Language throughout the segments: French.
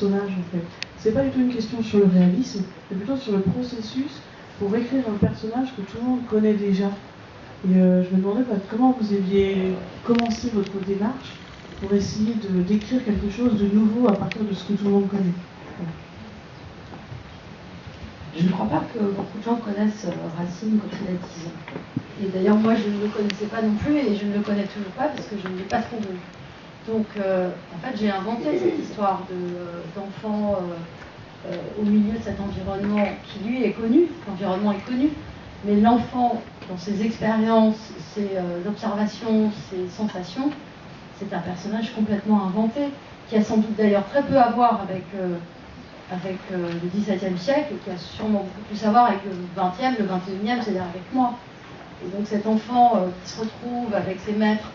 personnage en fait. C'est pas du tout une question sur le réalisme, mais plutôt sur le processus pour écrire un personnage que tout le monde connaît déjà. Et je me demandais comment vous aviez commencé votre démarche pour essayer d'écrire quelque chose de nouveau à partir de ce que tout le monde connaît. Voilà. Je ne crois pas que beaucoup de gens connaissent Racine quand il a 10 ans. Et d'ailleurs, moi, je ne le connaissais pas non plus et je ne le connais toujours pas parce que je ne l'ai pas trop lu. Donc, en fait, j'ai inventé cette histoire d'enfant au milieu de cet environnement qui, lui, est connu. L'environnement est connu. Mais l'enfant, dans ses expériences, ses observations, ses sensations, c'est un personnage complètement inventé, qui a sans doute d'ailleurs très peu à voir avec le XVIIe siècle, et qui a sûrement beaucoup plus à voir avec le XXe, le XXIe, c'est-à-dire avec moi. Et donc cet enfant qui se retrouve avec ses maîtres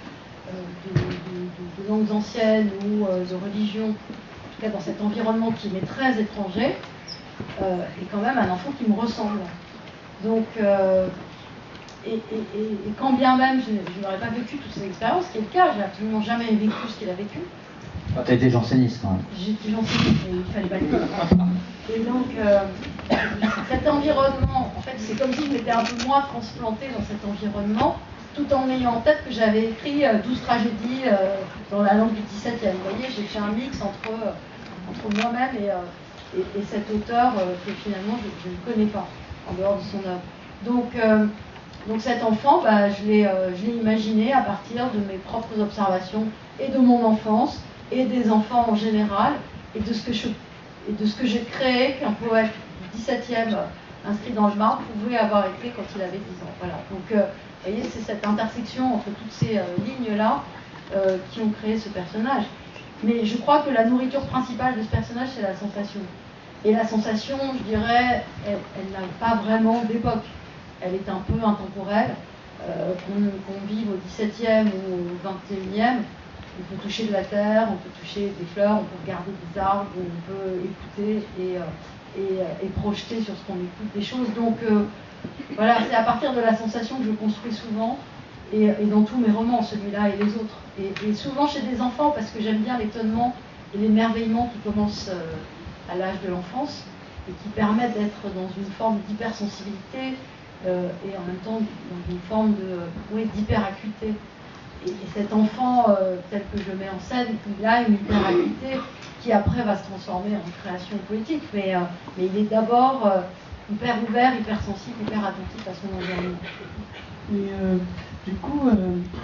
de langues anciennes ou de religion, en tout cas dans cet environnement qui m'est très étranger, est quand même un enfant qui me ressemble. Donc, et quand bien même je n'aurais pas vécu toutes ces expériences, ce qui est le cas, j'ai absolument jamais vécu ce qu'il a vécu. Tu as été janséniste quand même. J'étais janséniste, mais il fallait pas le dire. Et donc, cet environnement, en fait, c'est comme si je m'étais un peu moins transplantée dans cet environnement, tout en ayant en tête que j'avais écrit 12 tragédies dans la langue du XVIIe. Vous voyez, j'ai fait un mix entre moi-même et cet auteur que finalement je ne connais pas, en dehors de son œuvre. Donc cet enfant, je l'ai imaginé à partir de mes propres observations et de mon enfance et des enfants en général et de ce que j'ai créé qu'un poète du XVIIe inscrit dans le marbre pouvait avoir écrit quand il avait 10 ans. Voilà. Donc vous voyez, c'est cette intersection entre toutes ces lignes-là qui ont créé ce personnage. Mais je crois que la nourriture principale de ce personnage, c'est la sensation. Et la sensation, je dirais, elle n'a pas vraiment d'époque. Elle est un peu intemporelle, qu'on vive au XVIIe ou au XXIe. On peut toucher de la terre, on peut toucher des fleurs, on peut regarder des arbres, on peut écouter et projeter sur ce qu'on écoute des choses. Donc voilà, c'est à partir de la sensation que je construis souvent, et dans tous mes romans, celui-là et les autres. Et souvent chez des enfants, parce que j'aime bien l'étonnement et l'émerveillement qui commencent à l'âge de l'enfance, et qui permettent d'être dans une forme d'hypersensibilité, et en même temps dans une forme d'hyperacuité. Et cet enfant, tel que je mets en scène, il a une hyperacuité qui après va se transformer en création poétique, mais il est d'abord hyper ouvert, hyper sensible, hyper attentif à son environnement. Et du coup,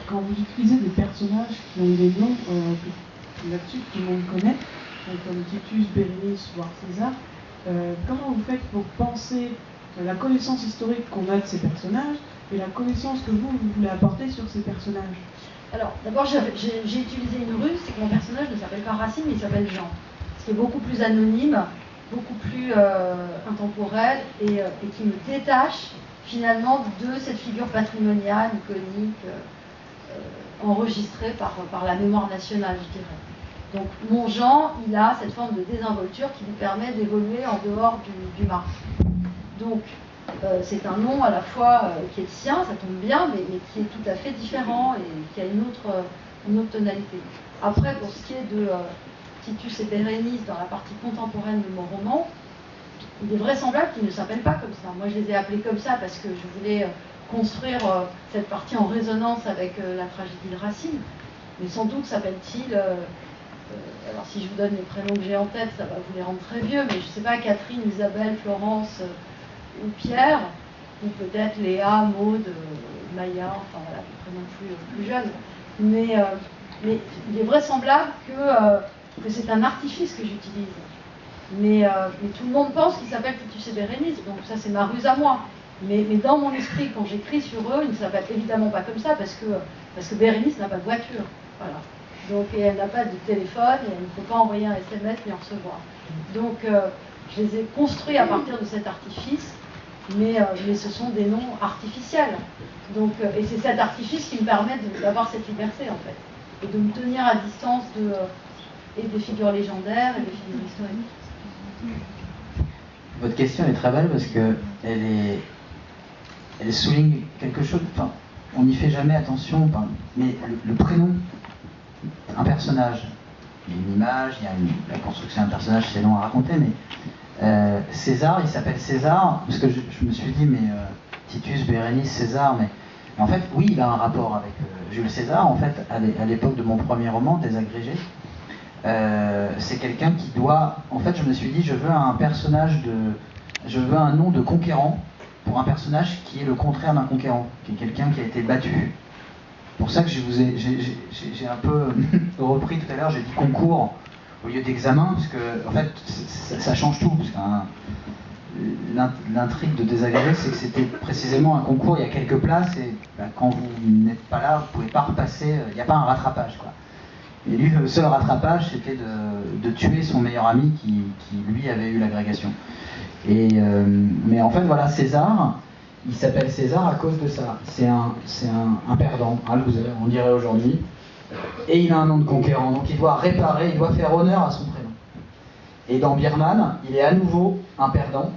quand vous utilisez des personnages qui ont des noms là-dessus que tout le monde connaît, comme Titus, Bérénice, voire César, comment vous faites pour penser la connaissance historique qu'on a de ces personnages et la connaissance que vous voulez apporter sur ces personnages? Alors, d'abord, j'ai utilisé une ruse, c'est que mon personnage ne s'appelle pas Racine, mais il s'appelle Jean. Ce qui est beaucoup plus anonyme, beaucoup plus intemporel, et qui me détache finalement de cette figure patrimoniale, iconique, enregistrée par la mémoire nationale, je dirais. Donc mon Jean, il a cette forme de désinvolture qui lui permet d'évoluer en dehors du marbre. Donc c'est un nom à la fois qui est le sien, ça tombe bien, mais qui est tout à fait différent et qui a une autre tonalité. Après, pour ce qui est de Titus et Bérénice dans la partie contemporaine de mon roman, il est vraisemblable qu'ils ne s'appellent pas comme ça. Moi, je les ai appelés comme ça parce que je voulais construire cette partie en résonance avec la tragédie de Racine. Mais sans doute s'appelle-t-il... alors, si je vous donne les prénoms que j'ai en tête, ça va vous les rendre très vieux, mais je ne sais pas, Catherine, Isabelle, Florence ou Pierre, ou peut-être Léa, Maude, Maya, enfin voilà, des prénoms plus jeunes. Mais il est vraisemblable que c'est un artifice que j'utilise. Mais tout le monde pense qu'il s'appelle Titus et Bérénice, donc ça c'est ma ruse à moi. Mais dans mon esprit, quand j'écris sur eux, ils ne s'appellent évidemment pas comme ça, parce que Bérénice n'a pas de voiture. Voilà. Donc, et elle n'a pas de téléphone, et elle ne peut pas envoyer un SMS ni en recevoir. Donc je les ai construits à partir de cet artifice, mais ce sont des noms artificiels. Donc, et c'est cet artifice qui me permet d'avoir cette liberté en fait, et de me tenir à distance et des figures légendaires et des figures historiques. Votre question est très belle parce que elle souligne quelque chose. Enfin, on n'y fait jamais attention, mais le prénom, un personnage, il y a une image, il y a la construction d'un personnage, c'est long à raconter, mais César, il s'appelle César, parce que je me suis dit, mais Titus, Bérénice, César, mais en fait, oui, il a un rapport avec Jules César, en fait, à l'époque de mon premier roman, Désagrégé. C'est quelqu'un qui doit... En fait, je me suis dit, je veux un nom de conquérant pour un personnage qui est le contraire d'un conquérant, qui est quelqu'un qui a été battu. C'est pour ça que j'ai un peu repris tout à l'heure, j'ai dit concours au lieu d'examen, parce que en fait, ça change tout. Parce que l'intrigue de Désagrégé, c'est que c'était précisément un concours, il y a quelques places, et quand vous n'êtes pas là, vous ne pouvez pas repasser, il n'y a pas un rattrapage, quoi. Et lui, le seul rattrapage, c'était de tuer son meilleur ami qui lui, avait eu l'agrégation. Mais en fait, voilà, César, il s'appelle César à cause de ça. C'est un perdant, un loser, on dirait aujourd'hui. Et il a un nom de conquérant, donc il doit réparer, il doit faire honneur à son prénom. Et dans Birman, il est à nouveau un perdant,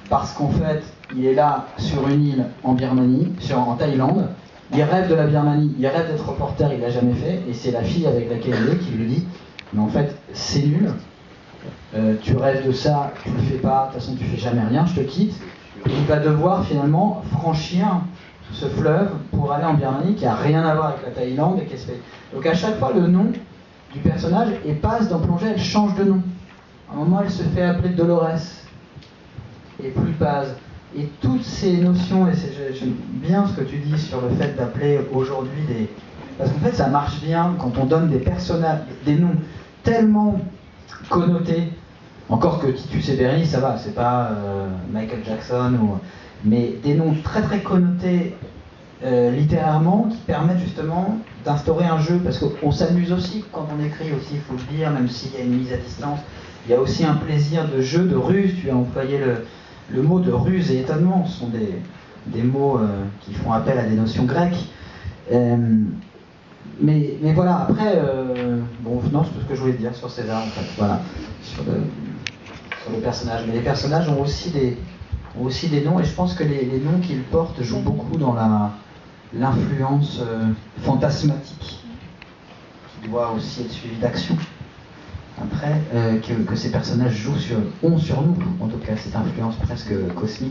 parce qu'en fait, il est là sur une île en Birmanie, en Thaïlande. Il rêve de la Birmanie, il rêve d'être reporter, il l'a jamais fait, et c'est la fille avec laquelle il est qui lui dit « Mais en fait, c'est nul, tu rêves de ça, tu le fais pas, de toute façon tu fais jamais rien, je te quitte. » Et il va devoir finalement franchir ce fleuve pour aller en Birmanie qui a rien à voir avec la Thaïlande et qui se fait. Donc à chaque fois, le nom du personnage passe dans Plongée, elle change de nom. À un moment, elle se fait appeler Dolores, et plus de base. Et toutes ces notions, et j'aime bien ce que tu dis sur le fait d'appeler aujourd'hui des... Parce qu'en fait, ça marche bien quand on donne des personnages, des noms tellement connotés, encore que Titus et Bérénice, ça va, c'est pas Michael Jackson, mais des noms très très connotés littérairement, qui permettent justement d'instaurer un jeu, parce qu'on s'amuse aussi quand on écrit aussi, il faut le dire, même s'il y a une mise à distance, il y a aussi un plaisir de jeu, de ruse, tu as employé le mot de ruse et étonnement, ce sont des mots qui font appel à des notions grecques. Mais voilà, après, bon, non, c'est tout ce que je voulais dire sur César, en fait, voilà, sur le personnage. Mais les personnages ont aussi des noms, et je pense que les noms qu'ils portent jouent beaucoup dans l'influence fantasmatique, qui doit aussi être suivie d'action. Après, que ces personnages ont sur nous, en tout cas, cette influence presque cosmique.